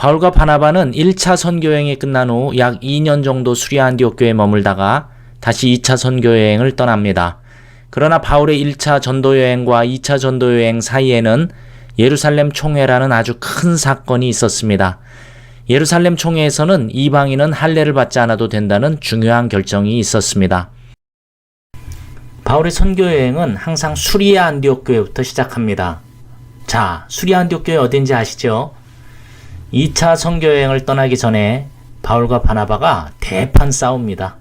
바울과 바나바는 1차 선교여행이 끝난 후 약 2년 정도 수리아 안디옥 교회에 머물다가 다시 2차 선교여행을 떠납니다. 그러나 바울의 1차 전도여행과 2차 전도여행 사이에는 예루살렘 총회라는 아주 큰 사건이 있었습니다. 예루살렘 총회에서는 이방인은 할례를 받지 않아도 된다는 중요한 결정이 있었습니다. 바울의 선교여행은 항상 수리아 안디옥 교회부터 시작합니다. 자, 수리아 안디옥 교회 어딘지 아시죠? 2차 선교여행을 떠나기 전에 바울과 바나바가 대판 싸웁니다.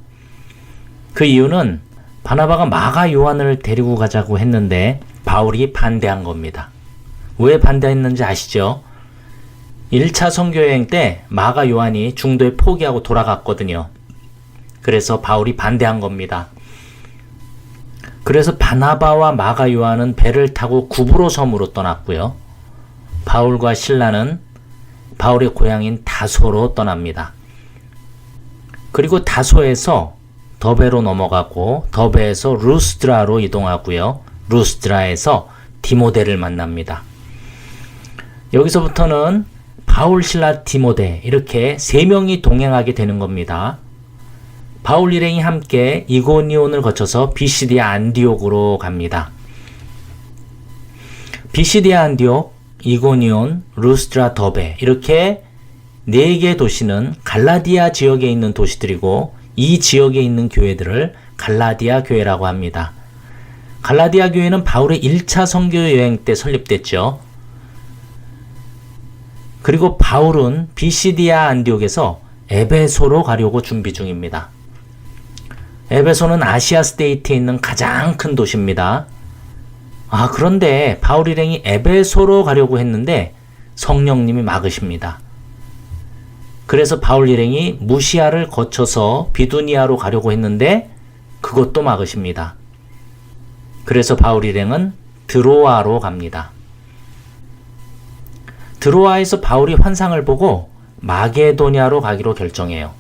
그 이유는 바나바가 마가 요한을 데리고 가자고 했는데 바울이 반대한 겁니다. 왜 반대했는지 아시죠? 1차 선교여행 때 마가 요한이 중도에 포기하고 돌아갔거든요. 그래서 바울이 반대한 겁니다. 그래서 바나바와 마가 요한은 배를 타고 구브로 섬으로 떠났고요. 바울과 실라는 바울의 고향인 다소로 떠납니다. 그리고 다소에서 더베로 넘어가고 더베에서 루스드라로 이동하고요. 루스드라에서 디모데를 만납니다. 여기서부터는 바울, 실라, 디모데 이렇게 세 명이 동행하게 되는 겁니다. 바울 일행이 함께 이고니온을 거쳐서 비시디아 안디옥으로 갑니다. 비시디아 안디옥, 이고니온, 루스드라, 더베 이렇게 4개의 도시는 갈라디아 지역에 있는 도시들이고 이 지역에 있는 교회들을 갈라디아 교회라고 합니다. 갈라디아 교회는 바울의 1차 선교 여행 때 설립됐죠. 그리고 바울은 비시디아 안디옥에서 에베소로 가려고 준비 중입니다. 에베소는 아시아 스테이트에 있는 가장 큰 도시입니다. 그런데 바울 일행이 에베소로 가려고 했는데 성령님이 막으십니다. 그래서 바울 일행이 무시아를 거쳐서 비두니아로 가려고 했는데 그것도 막으십니다. 그래서 바울 일행은 드로아로 갑니다. 드로아에서 바울이 환상을 보고 마게도냐로 가기로 결정해요.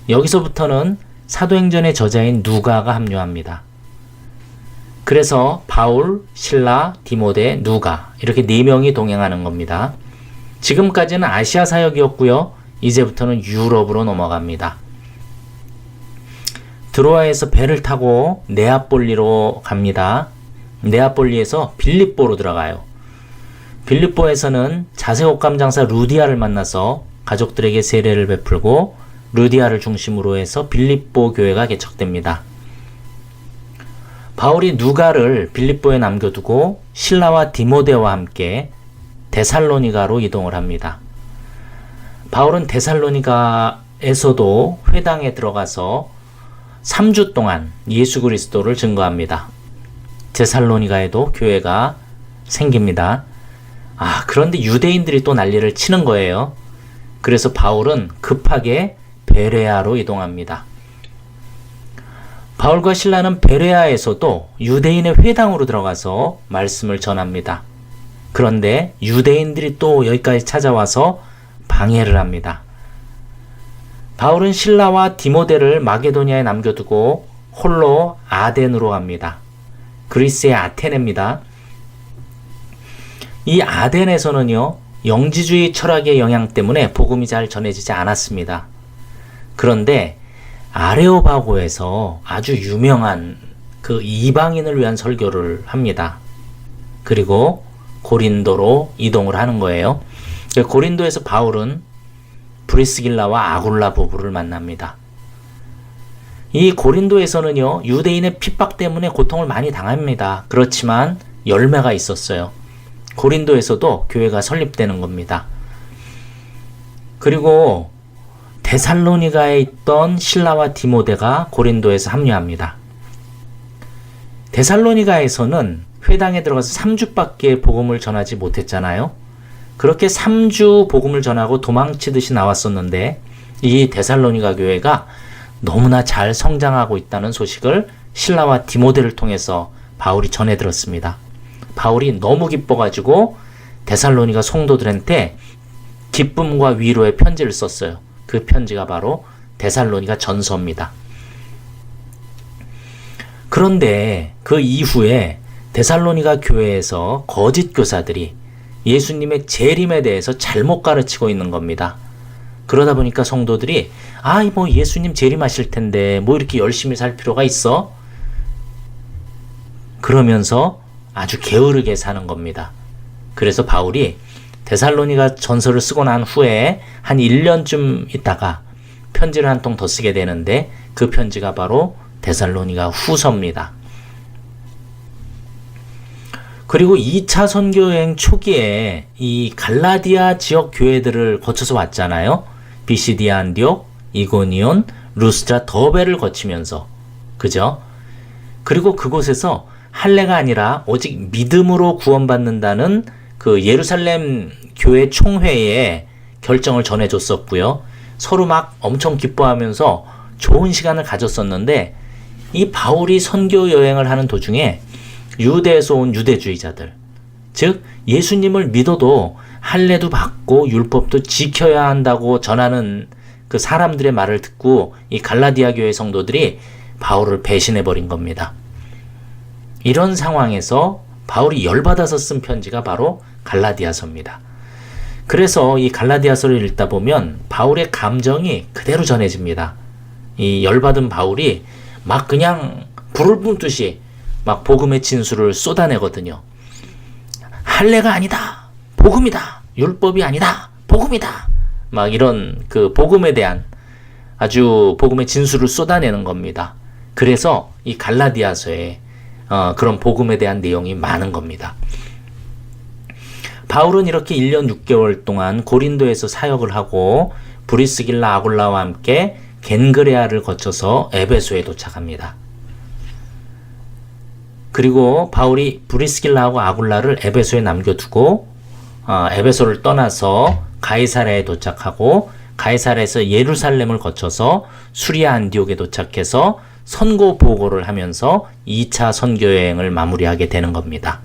여기서부터는 사도행전의 저자인 누가가 합류합니다. 그래서 바울, 실라, 디모데, 누가 이렇게 4명이 동행하는 겁니다. 지금까지는 아시아 사역이었고요. 이제부터는 유럽으로 넘어갑니다. 드로아에서 배를 타고 네아폴리로 갑니다. 네아폴리에서 빌립보로 들어가요. 빌립보에서는 자색 옷감장사 루디아를 만나서 가족들에게 세례를 베풀고 루디아를 중심으로 해서 빌립보 교회가 개척됩니다. 바울이 누가를 빌립보에 남겨두고 실라와 디모데와 함께 데살로니가로 이동을 합니다. 바울은 데살로니가에서도 회당에 들어가서 3주 동안 예수 그리스도를 증거합니다. 데살로니가에도 교회가 생깁니다. 그런데 유대인들이 또 난리를 치는 거예요. 그래서 바울은 급하게 베레아로 이동합니다. 바울과 실라는 베레아에서도 유대인의 회당으로 들어가서 말씀을 전합니다. 그런데 유대인들이 또 여기까지 찾아와서 방해를 합니다. 바울은 실라와 디모데를 마게도니아에 남겨두고 홀로 아덴으로 갑니다. 그리스의 아테네입니다. 이 아덴에서는요, 영지주의 철학의 영향 때문에 복음이 잘 전해지지 않았습니다. 그런데 아레오바고에서 아주 유명한 그 이방인을 위한 설교를 합니다. 그리고 고린도로 이동을 하는 거예요. 고린도에서 바울은 브리스길라와 아굴라 부부를 만납니다. 이 고린도에서는요, 유대인의 핍박 때문에 고통을 많이 당합니다. 그렇지만 열매가 있었어요. 고린도에서도 교회가 설립되는 겁니다. 그리고 데살로니가에 있던 실라와 디모데가 고린도에서 합류합니다. 데살로니가에서는 회당에 들어가서 3주밖에 복음을 전하지 못했잖아요. 그렇게 3주 복음을 전하고 도망치듯이 나왔었는데 이 데살로니가 교회가 너무나 잘 성장하고 있다는 소식을 실라와 디모데를 통해서 바울이 전해 들었습니다. 바울이 너무 기뻐가지고 데살로니가 성도들한테 기쁨과 위로의 편지를 썼어요. 그 편지가 바로 데살로니가 전서입니다. 그런데 그 이후에 데살로니가 교회에서 거짓 교사들이 예수님의 재림에 대해서 잘못 가르치고 있는 겁니다. 그러다 보니까 성도들이 뭐 예수님 재림하실 텐데 뭐 이렇게 열심히 살 필요가 있어? 그러면서 아주 게으르게 사는 겁니다. 그래서 바울이 데살로니가 전서를 쓰고 난 후에 한 1년쯤 있다가 편지를 한 통 더 쓰게 되는데 그 편지가 바로 데살로니가 후서입니다. 그리고 2차 선교여행 초기에 이 갈라디아 지역 교회들을 거쳐서 왔잖아요. 비시디아 안디옥, 이고니온, 루스트라, 더베를 거치면서. 그죠? 그리고 그곳에서 할례가 아니라 오직 믿음으로 구원받는다는 그 예루살렘 교회 총회에 결정을 전해줬었고요. 서로 막 엄청 기뻐하면서 좋은 시간을 가졌었는데 이 바울이 선교 여행을 하는 도중에 유대에서 온 유대주의자들, 즉 예수님을 믿어도 할례도 받고 율법도 지켜야 한다고 전하는 그 사람들의 말을 듣고 이 갈라디아 교회 성도들이 바울을 배신해버린 겁니다. 이런 상황에서 바울이 열받아서 쓴 편지가 바로 갈라디아서입니다. 그래서 이 갈라디아서를 읽다 보면 바울의 감정이 그대로 전해집니다. 이 열받은 바울이 막 그냥 불을 뿜듯이 막 복음의 진수를 쏟아내거든요. 할례가 아니다. 복음이다. 율법이 아니다. 복음이다. 막 이런 그 복음에 대한 아주 복음의 진수를 쏟아내는 겁니다. 그래서 이 갈라디아서에 그런 복음에 대한 내용이 많은 겁니다. 바울은 이렇게 1년 6개월 동안 고린도에서 사역을 하고 브리스길라 아굴라와 함께 겐그레아를 거쳐서 에베소에 도착합니다. 그리고 바울이 브리스길라하고 아굴라를 에베소에 남겨두고 에베소를 떠나서 가이사랴에 도착하고 가이사랴에서 예루살렘을 거쳐서 수리아 안디옥에 도착해서 선고 보고를 하면서 2차 선교 여행을 마무리하게 되는 겁니다.